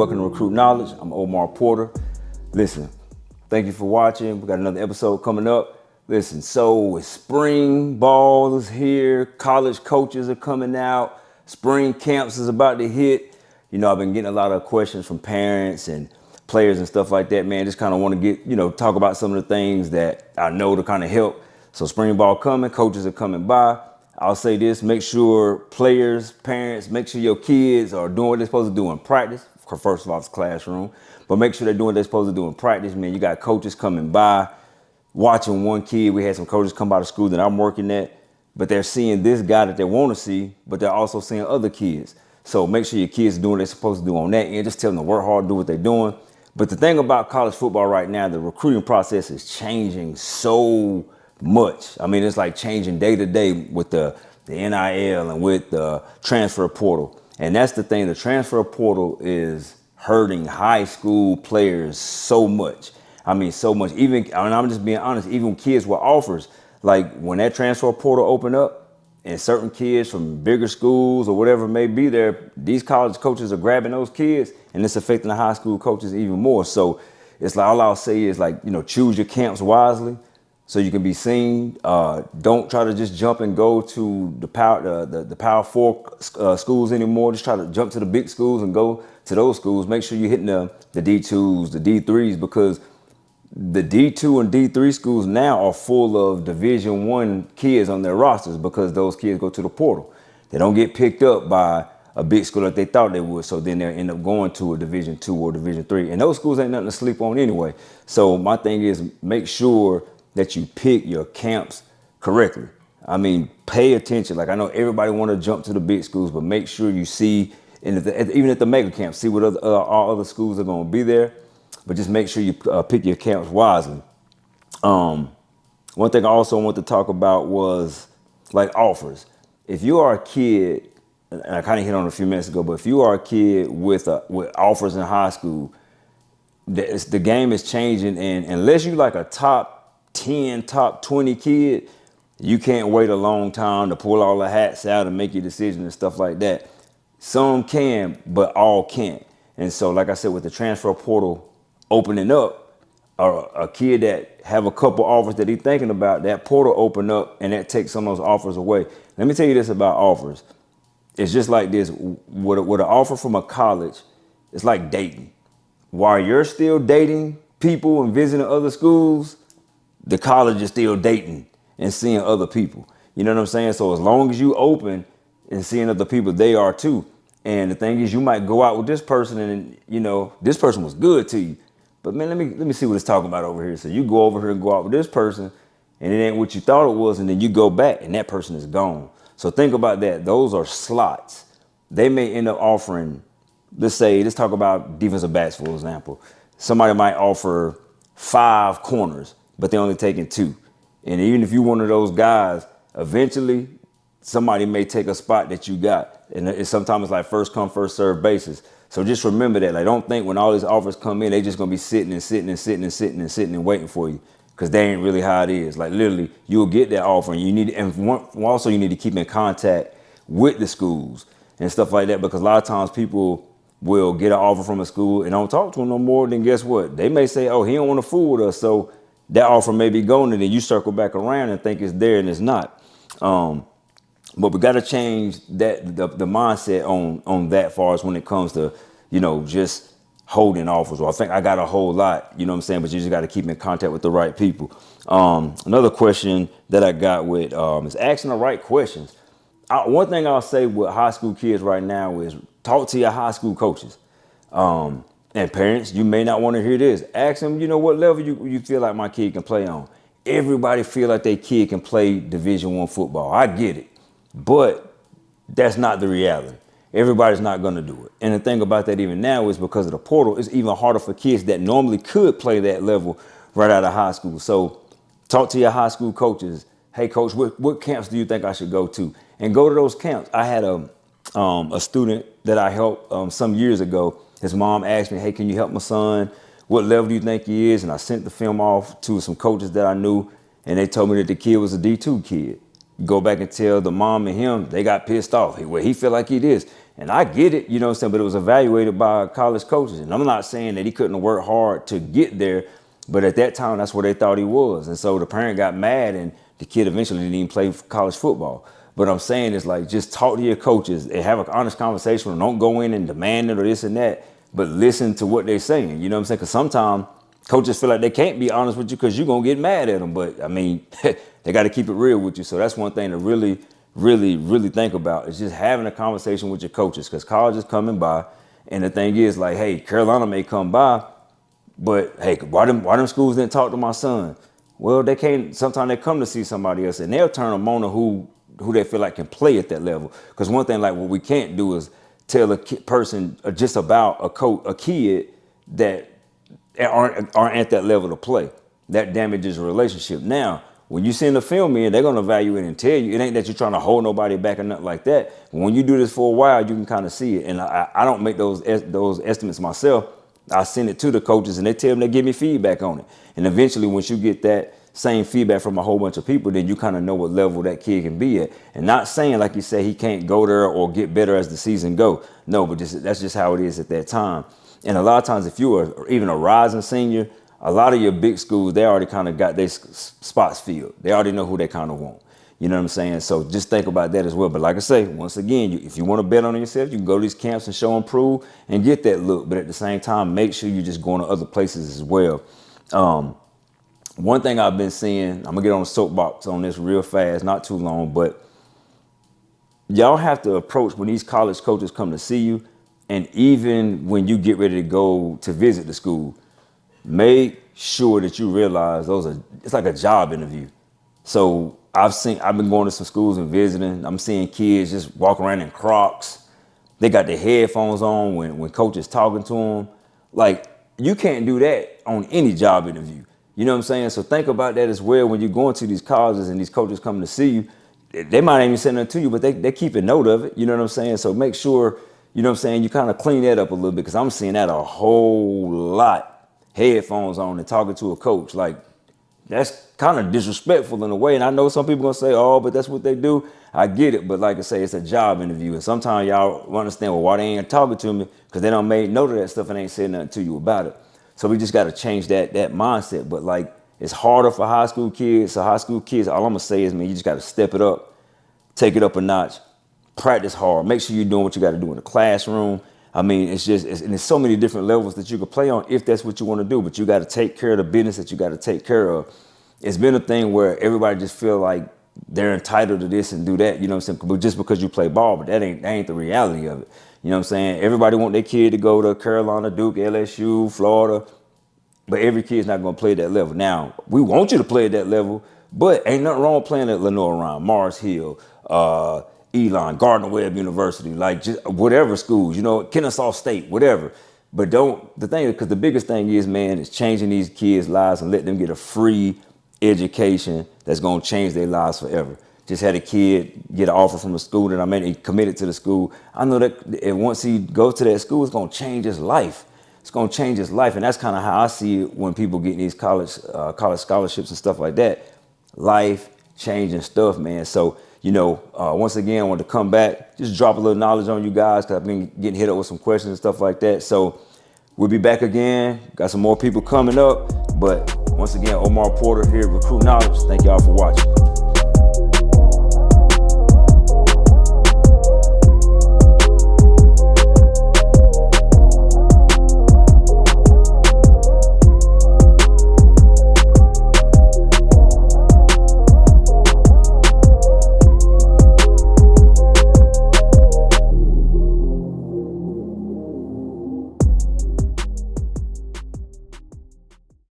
welcome to Recruit Knowledge. I'm Omar Porter. Listen, thank you for watching. We got another episode coming up. Listen, so spring ball is here. College coaches are coming out. Spring camps is about to hit. You know, I've been getting a lot of questions from parents and players and stuff like that, man. Just kind of want to get, talk about some of the things that I know to kind of help. So spring ball coming, coaches are coming by. I'll say this, make sure players, parents, make sure your kids are doing what they're supposed to do in practice. First of all, it's classroom, but make sure they're doing what they're supposed to do in practice. Man, you got coaches coming by, watching one kid. We had some coaches come by the school that I'm working at, but they're seeing this guy that they want to see, but they're also seeing other kids. So make sure your kids are doing what they're supposed to do on that end. Just tell them to work hard, do what they're doing. But the thing about college football right now, the recruiting process is changing so much. I mean, it's like changing day to day with the NIL and with the transfer portal. And that's the thing, the transfer portal is hurting high school players so much. I mean, so much. I'm just being honest, even kids with offers, like when that transfer portal opened up and certain kids from bigger schools or whatever may be there, these college coaches are grabbing those kids and it's affecting the high school coaches even more. So it's like, all I'll say is like, choose your camps wisely so you can be seen. Don't try to just jump and go to the Power 4 schools anymore. Just try to jump to the big schools and go to those schools. Make sure you're hitting the D2s, the D3s, because the D2 and D3 schools now are full of Division I kids on their rosters because those kids go to the portal. They don't get picked up by a big school like they thought they would, so then they'll end up going to a Division II or Division III. And those schools ain't nothing to sleep on anyway. So my thing is make sure that you pick your camps correctly. I mean, pay attention. Like I know everybody want to jump to the big schools, but make sure you see, even at the mega camps, see what all other schools are going to be there. But just make sure you pick your camps wisely. One thing I also want to talk about was like offers. If you are a kid, and I kind of hit on it a few minutes ago, but if you are a kid with offers in high school, the game is changing, and unless you like a top 10, top 20 kid, you can't wait a long time to pull all the hats out and make your decision and stuff like that. Some can, but all can't. And so, like I said, with the transfer portal opening up, a kid that have a couple offers that he's thinking about, that portal open up and that takes some of those offers away. Let me tell you this about offers. It's just like this. With an offer from a college, it's like dating. While you're still dating people and visiting other schools, the college is still dating and seeing other people. You know what I'm saying? So as long as you open and seeing other people, they are too. And the thing is, you might go out with this person and, this person was good to you. But man, let me see what it's talking about over here. So you go over here and go out with this person and it ain't what you thought it was. And then you go back and that person is gone. So think about that. Those are slots. They may end up offering, let's talk about defensive backs, for example. Somebody might offer 5 corners, but they're only taking 2. And even if you're one of those guys, eventually somebody may take a spot that you got. And sometimes it's like first come, first serve basis. So just remember that. Like, don't think when all these offers come in, they just gonna be sitting and waiting for you, because they ain't really how it is. Like literally, you'll get that offer, and you need to keep in contact with the schools and stuff like that, because a lot of times people will get an offer from a school and don't talk to them no more. Then guess what? They may say, "Oh, he don't want to fool with us," so that offer may be gone, and then you circle back around and think it's there and it's not. But we got to change that the mindset on that far as when it comes to, just holding offers. Well, I think I got a whole lot, you know what I'm saying? But you just got to keep in contact with the right people. Another question that I got with is asking the right questions. One thing I'll say with high school kids right now is talk to your high school coaches. And parents, you may not want to hear this. Ask them, what level you feel like my kid can play on. Everybody feel like their kid can play Division I football. I get it. But that's not the reality. Everybody's not going to do it. And the thing about that even now is because of the portal, it's even harder for kids that normally could play that level right out of high school. So talk to your high school coaches. Hey, coach, what camps do you think I should go to? And go to those camps. I had a student that I helped some years ago. His mom asked me, hey, can you help my son? What level do you think he is? And I sent the film off to some coaches that I knew, and they told me that the kid was a D2 kid. Go back and tell the mom and him, they got pissed off. Well, he feel like he is. And I get it, you know what I'm saying, but it was evaluated by college coaches. And I'm not saying that he couldn't have worked hard to get there, but at that time, that's where they thought he was. And so the parent got mad, and the kid eventually didn't even play college football. But I'm saying is like, just talk to your coaches and have an honest conversation with them. Don't go in and demand it or this and that, but listen to what they're saying. You know what I'm saying? Because sometimes coaches feel like they can't be honest with you because you're going to get mad at them. But I mean, they got to keep it real with you. So that's one thing to really, really, really think about, is just having a conversation with your coaches, because college is coming by. And the thing is, like, hey, Carolina may come by, but hey, why them schools didn't talk to my son? Well, they can't. Sometimes they come to see somebody else, and they'll turn them on to who they feel like can play at that level. Because one thing, like, what we can't do is tell a person just about a kid that aren't at that level to play. That damages a relationship. Now, when you send the film in, they're gonna evaluate and tell you. It ain't that you're trying to hold nobody back or nothing like that. When you do this for a while, you can kind of see it. And I don't make those estimates myself. I send it to the coaches, and they tell them, they give me feedback on it. And eventually, once you get that same feedback from a whole bunch of people, then you kind of know what level that kid can be at. And not saying, like you say, he can't go there or get better as the season go. No, but that's just how it is at that time. And a lot of times, if you are even a rising senior, a lot of your big schools, they already kind of got their spots filled. They already know who they kind of want. You know what I'm saying? So just think about that as well. But like I say, once again, if you want to bet on yourself, you can go to these camps and show and prove and get that look. But at the same time, make sure you're just going to other places as well. One thing I've been seeing, I'm going to get on a soapbox on this real fast, not too long, but y'all have to approach when these college coaches come to see you, and even when you get ready to go to visit the school, make sure that you realize it's like a job interview. So I've been going to some schools and visiting. I'm seeing kids just walk around in Crocs. They got their headphones on when coach is talking to them. Like, you can't do that on any job interview. You know what I'm saying? So think about that as well when you're going to these colleges and these coaches coming to see you. They might not even send it to you, but they keep a note of it. You know what I'm saying? So make sure, you know what I'm saying, you kind of clean that up a little bit, because I'm seeing that a whole lot. Headphones on and talking to a coach. Like, that's kind of disrespectful in a way. And I know some people gonna say, oh, but that's what they do. I get it. But like I say, it's a job interview. And sometimes y'all understand, well, why they ain't talking to me? Because they done made note of that stuff and ain't said nothing to you about it. So we just got to change that mindset. But like, it's harder for high school kids. So high school kids, all I'm gonna say is, man, you just got to step it up, take it up a notch, practice hard, make sure you're doing what you got to do in the classroom. I mean, and there's so many different levels that you can play on if that's what you want to do, but you got to take care of the business that you got to take care of. It's been a thing where everybody just feel like they're entitled to this and do that, you know what I'm saying? But just because you play ball, but that ain't the reality of it. You know what I'm saying? Everybody want their kid to go to Carolina, Duke, LSU, Florida, but every kid's not going to play at that level. Now, we want you to play at that level, but ain't nothing wrong with playing at Lenoir-Rhyne, Mars Hill, Elon, Gardner-Webb University, like just whatever schools, you know, Kennesaw State, whatever. But because the biggest thing is, man, is changing these kids' lives and let them get a free education that's going to change their lives forever. Just had a kid get an offer from a school that he committed to the school. I know that once he goes to that school, it's going to change his life. It's going to change his life. And that's kind of how I see it when people get these college scholarships and stuff like that. Life changing stuff, man. So, you know, once again, I want to come back, just drop a little knowledge on you guys, because I've been getting hit up with some questions and stuff like that. So we'll be back again. Got some more people coming up. But once again, Omar Porter here at Recruit Knowledge. Thank y'all for watching.